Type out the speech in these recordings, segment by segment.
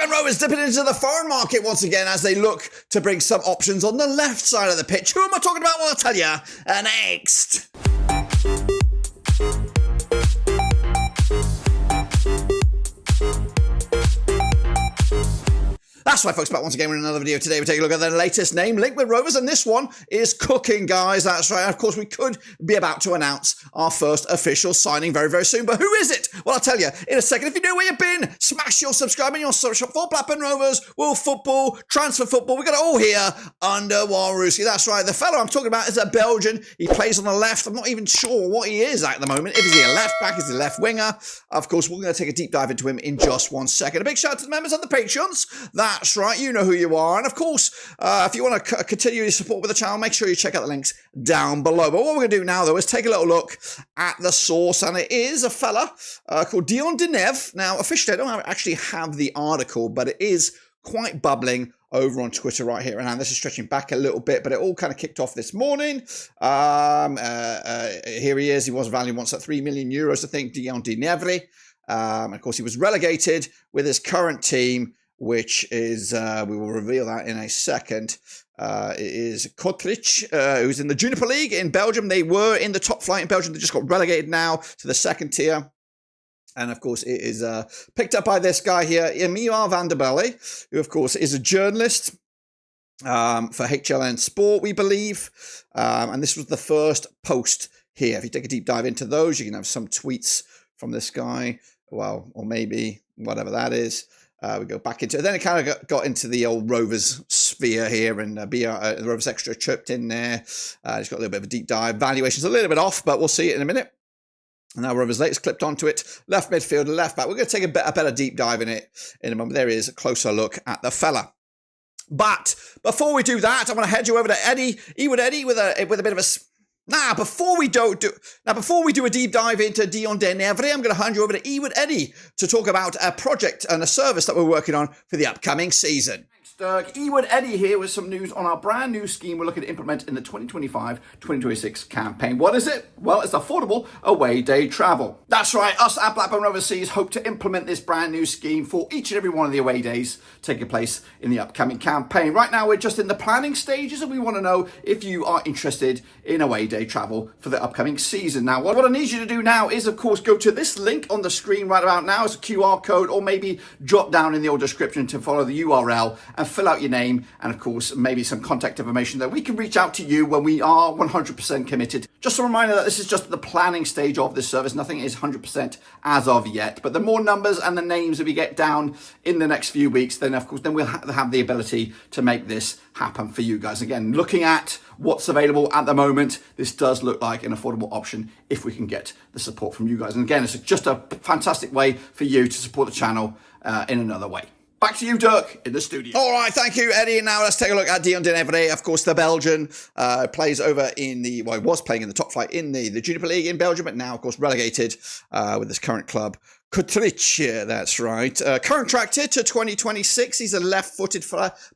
Blackburn Rovers dipping into the foreign market once again as they look to bring some options on the left side of the pitch. Who am I talking about? Well, I'll tell you next. That's right, folks, back once again with another video. Today we're taking a look at the latest name linked with Rovers, and this one is cooking, guys. That's right. Of course, we could be about to announce our first official signing very, very soon. But who is it? Well, I'll tell you in a second. If you know where you've been, smash your subscribe and your social for Blackburn Rovers, World Football, Transfer Football. We got it all here under Waruski. That's right. The fellow I'm talking about is a Belgian. He plays on the left. I'm not even sure what he is at the moment. Is he a left back? Is he a left winger? Of course, we're going to take a deep dive into him in just 1 second. A big shout out to the members of the Patreons. That's right, you know who you are. And of course, if you want to continue your support with the channel, make sure you check out the links down below. But what we're going to do now, though, is take a little look at the source. And it is a fella called Dion De Neve. Now, officially, I don't actually have the article, but it is quite bubbling over on Twitter right here. And this is stretching back a little bit, but it all kind of kicked off this morning. Here he is. He was valued once at 3 million euros, I think, Dion De Neve. Of course, he was relegated with his current team, which is, we will reveal that in a second. It is Kortrijk, who's in the Jupiler Pro League in Belgium. They were in the top flight in Belgium. They just got relegated now to the second tier. And, of course, it is picked up by this guy here, Emil van der Belle, who, of course, is a journalist for HLN Sport, we believe. And this was the first post here. If you take a deep dive into those, you can have some tweets from this guy. Well, or maybe whatever that is. We go back into it. Then it kind of got into the old Rovers sphere here, and the Rovers Extra chipped in there. It's got a little bit of a deep dive. Valuation's a little bit off, but we'll see it in a minute. And now Rovers latest clipped onto it. Left midfielder, left back. We're going to take a better deep dive in it in a moment. There is a closer look at the fella. But before we do that, I want to head you over to Ewood Eddie with a bit of a. Before we do a deep dive into Dion De Neve, I'm going to hand you over to Ewood Eddie to talk about a project and a service that we're working on for the upcoming season. Thanks, Dirk. Ewood Eddie here with some news on our brand new scheme we're looking to implement in the 2025-2026 campaign. What is it? Well, it's affordable away day travel. That's right, us at Blackburn Rovers hope to implement this brand new scheme for each and every one of the away days taking place in the upcoming campaign. Right now, we're just in the planning stages, and we want to know if you are interested in away day travel for the upcoming season. Now, what I need you to do now is, of course, go to this link on the screen right about now. It's a QR code, or maybe drop down in the old description to follow the URL and fill out your name and, of course, maybe some contact information that we can reach out to you when we are 100% committed. Just a reminder that this is just the planning stage of this service. Nothing is 100% as of yet. But the more numbers and the names that we get down in the next few weeks, then, of course, then we'll have the ability to make this happen for you guys. Again, looking at what's available at the moment, this does look like an affordable option if we can get the support from you guys. And again, it's just a fantastic way for you to support the channel in another way. Back to you, Dirk, in the studio. All right, thank you, Eddie. Now let's take a look at Dion De Neve. Of course, the Belgian plays over in he was playing in the top flight in the Jupiler League in Belgium, but now, of course, relegated with his current club. Kortrijk, that's right. Contracted to 2026. He's a left-footed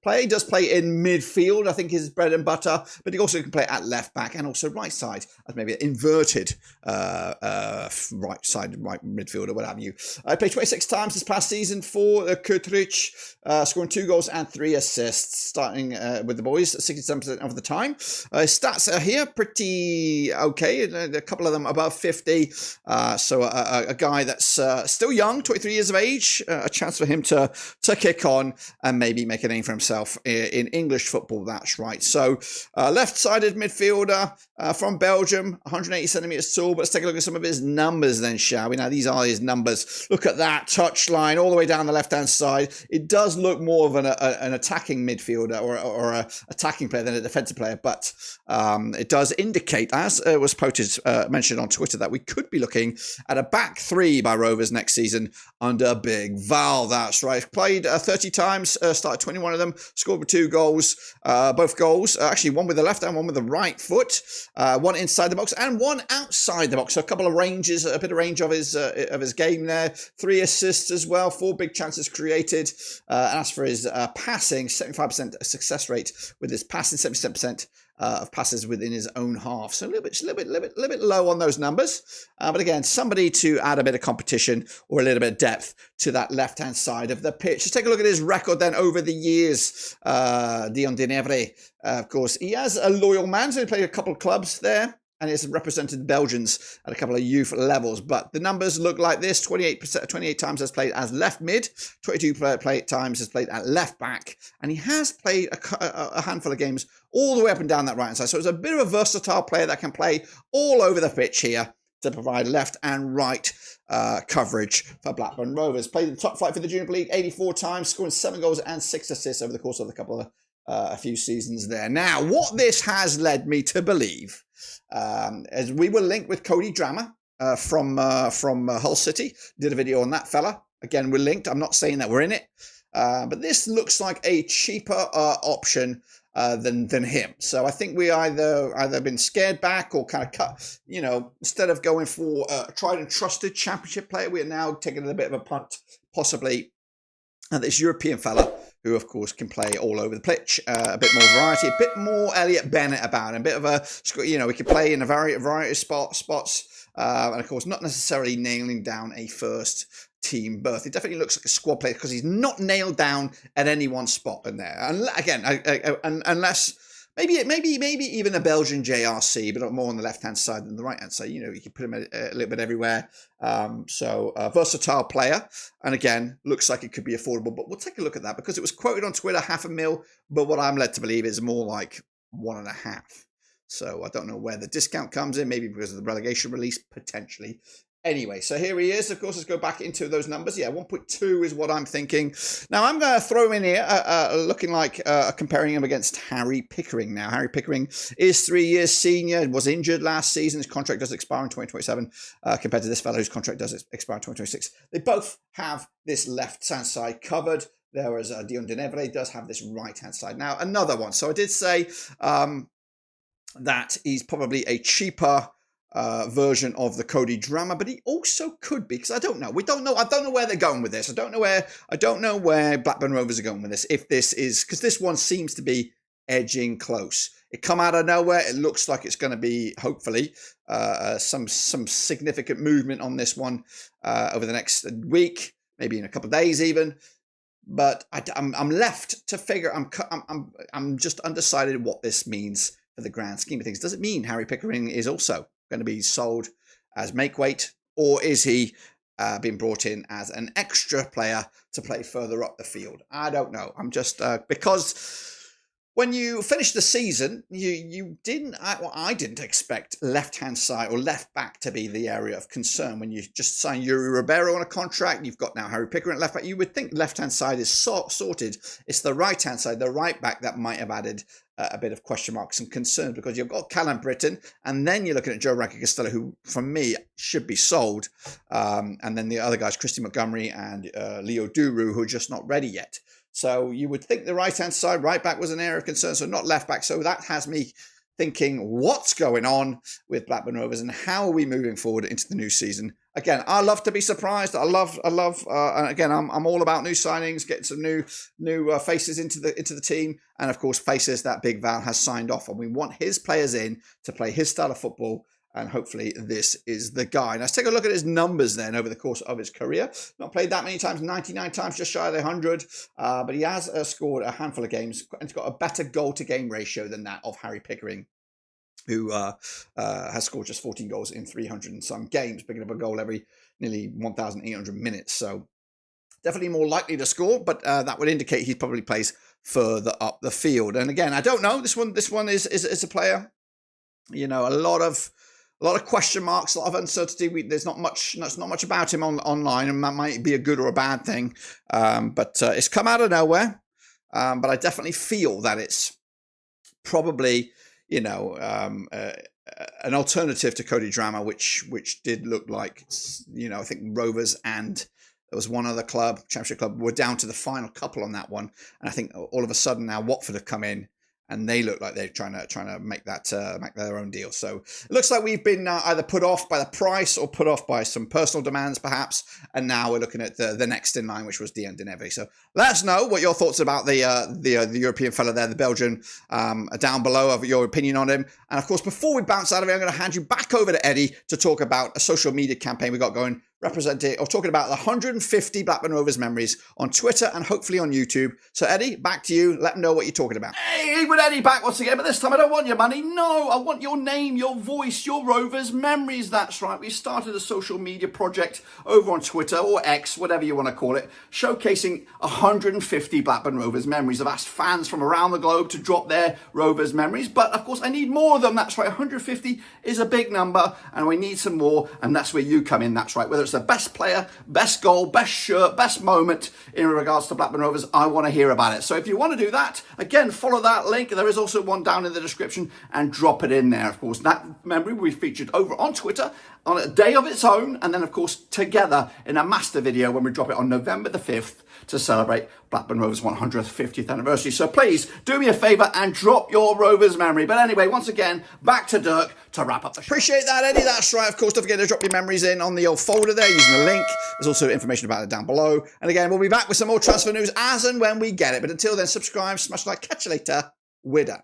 player. He does play in midfield, I think, his bread and butter, but he also can play at left back and also right side, as maybe an inverted right side, right midfielder, what have you. I played 26 times this past season for Kortrijk, scoring 2 goals and 3 assists, starting with the boys 67% of the time. His stats are here pretty okay, a couple of them above 50. So a guy that's still young, 23 years of age, a chance for him to kick on and maybe make a name for himself in English football. That's right. So left-sided midfielder from Belgium, 180 centimeters tall. But let's take a look at some of his numbers then, shall we? Now, these are his numbers. Look at that touch line all the way down the left-hand side. It does look more of an attacking midfielder or a attacking player than a defensive player. But it does indicate, as was mentioned on Twitter, that we could be looking at a back three by Rovers next season under Big Val. That's right. Played 30 times, started 21 of them, scored with 2 goals. Both goals, actually one with the left and one with the right foot. One inside the box and one outside the box. So a couple of ranges, a bit of range of his game there. 3 assists as well, 4 big chances created. And as for his passing, 75% success rate with his passing, 77% of passes within his own half. So a little bit low on those numbers. But again, somebody to add a bit of competition or a little bit of depth to that left-hand side of the pitch. Let's take a look at his record then over the years. Dion De Neve, of course, he has a loyal man. So he played a couple of clubs there, and he's represented Belgians at a couple of youth levels. But the numbers look like this: 28 times has played as left mid, 22 times has played at left back, and he has played a handful of games all the way up and down that right hand side. So it's a bit of a versatile player that can play all over the pitch here to provide left and right coverage for Blackburn Rovers. Played in the top flight for the Jupiler League 84 times, scoring 7 goals and 6 assists over the course of a few seasons there. Now, what this has led me to believe, as we were linked with Cody Drammer from Hull City, did a video on that fella. Again, we're linked. I'm not saying that we're in it, but this looks like a cheaper option than him. So I think we either been scared back or kind of cut. Instead of going for a tried and trusted championship player, we are now taking a bit of a punt, possibly at this European fella, who of course can play all over the pitch, a bit more variety, a bit more Elliot Bennett about him, a bit of a, he can play in a variety of spots, and of course not necessarily nailing down a first team berth. He definitely looks like a squad player because he's not nailed down at any one spot in there. And again, unless maybe even a Belgian JRC, but more on the left hand side than the right hand side. You can put him a little bit everywhere. So a versatile player, and again, looks like it could be affordable. But we'll take a look at that because it was quoted on Twitter $500,000, but what I'm led to believe is more like 1.5. So I don't know where the discount comes in. Maybe because of the relegation release, potentially. Anyway, so here he is. Of course, let's go back into those numbers. Yeah, 1.2 is what I'm thinking. Now, I'm going to throw him in here, looking like comparing him against Harry Pickering. Now, Harry Pickering is 3 years senior, was injured last season. His contract does expire in 2027, compared to this fellow whose contract does expire in 2026. They both have this left-hand side covered, whereas Dion De Neve does have this right-hand side. Now, another one. So I did say that he's probably a cheaper version of the Cody Drammer, but he also could be, because I don't know. I don't know where they're going with this. I don't know where Blackburn Rovers are going with this. If this is, because this one seems to be edging close. It come out of nowhere. It looks like it's going to be, hopefully, some significant movement on this one over the next week, maybe in a couple of days even. But I'm left to figure. I'm just undecided what this means for the grand scheme of things. Does it mean Harry Pickering is also going to be sold as make weight, or is he being brought in as an extra player to play further up the field? I don't know. I'm just because when you finish the season, you didn't. I didn't expect left-hand side or left back to be the area of concern. When you just signed Yuri Ribeiro on a contract, you've got now Harry Pickering at left back. You would think left-hand side is sorted. It's the right-hand side, the right back, that might have added a bit of question marks and concerns, because you've got Callum Britton, and then you're looking at Joe Rankin-Costello, who, for me, should be sold. And then the other guys, Christy Montgomery and Leo Duru, who are just not ready yet. So you would think the right-hand side, right back, was an area of concern, so not left back. So that has me thinking, what's going on with Blackburn Rovers and how are we moving forward into the new season? Again, I love to be surprised. I love. And again, I'm all about new signings, getting some new faces into the team, and of course, faces that Big Val has signed off on. We want his players in to play his style of football, and hopefully, this is the guy. Now, let's take a look at his numbers then over the course of his career. Not played that many times, 99 times, just shy of 100, but he has scored a handful of games, and he's got a better goal-to-game ratio than that of Harry Pickering, who has scored just 14 goals in 300 and some games, picking up a goal every nearly 1,800 minutes. So definitely more likely to score, but that would indicate he probably plays further up the field. And again, I don't know. This one is a player. A lot of question marks, a lot of uncertainty. There's not much about him online, and that might be a good or a bad thing. But it's come out of nowhere. But I definitely feel that it's probably an alternative to Cody Drammer, which did look like, I think Rovers and there was one other club, Championship club, were down to the final couple on that one. And I think all of a sudden now Watford have come in and they look like they're trying to make that make their own deal. So it looks like we've been either put off by the price or put off by some personal demands, perhaps. And now we're looking at the next in line, which was Dion De Neve. So let us know what your thoughts about the European fella there, the Belgian, down below, of your opinion on him. And of course, before we bounce out of it, I'm going to hand you back over to Eddie to talk about a social media campaign we got going, representing or talking about the 150 Blackburn Rovers memories on Twitter and hopefully on YouTube. So Eddie, back to you. Let them know what you're talking about. Hey, with Eddie back once again, but this time I don't want your money. No, I want your name, your voice, your Rovers memories. That's right. We started a social media project over on Twitter or X, whatever you want to call it, showcasing 150 Blackburn Rovers memories. I've asked fans from around the globe to drop their Rovers memories, but of course I need more of them. That's right. 150 is a big number and we need some more, and that's where you come in. That's right. Whether it's the best player, best goal, best shirt, best moment in regards to Blackburn Rovers, I want to hear about it. So if you want to do that, again, follow that link. There is also one down in the description, and drop it in there. Of course, that memory will be featured over on Twitter on a day of its own, and then of course together in a master video when we drop it on November the 5th to celebrate Blackburn Rovers' 150th anniversary. So please do me a favour and drop your Rovers memory. But anyway, once again, back to Dirk to wrap up the show. Appreciate that, Eddie. That's right. Of course, don't forget to drop your memories in on the old folder there using the link. There's also information about it down below. And again, we'll be back with some more transfer news as and when we get it. But until then, subscribe, smash like, catch you later. We're done.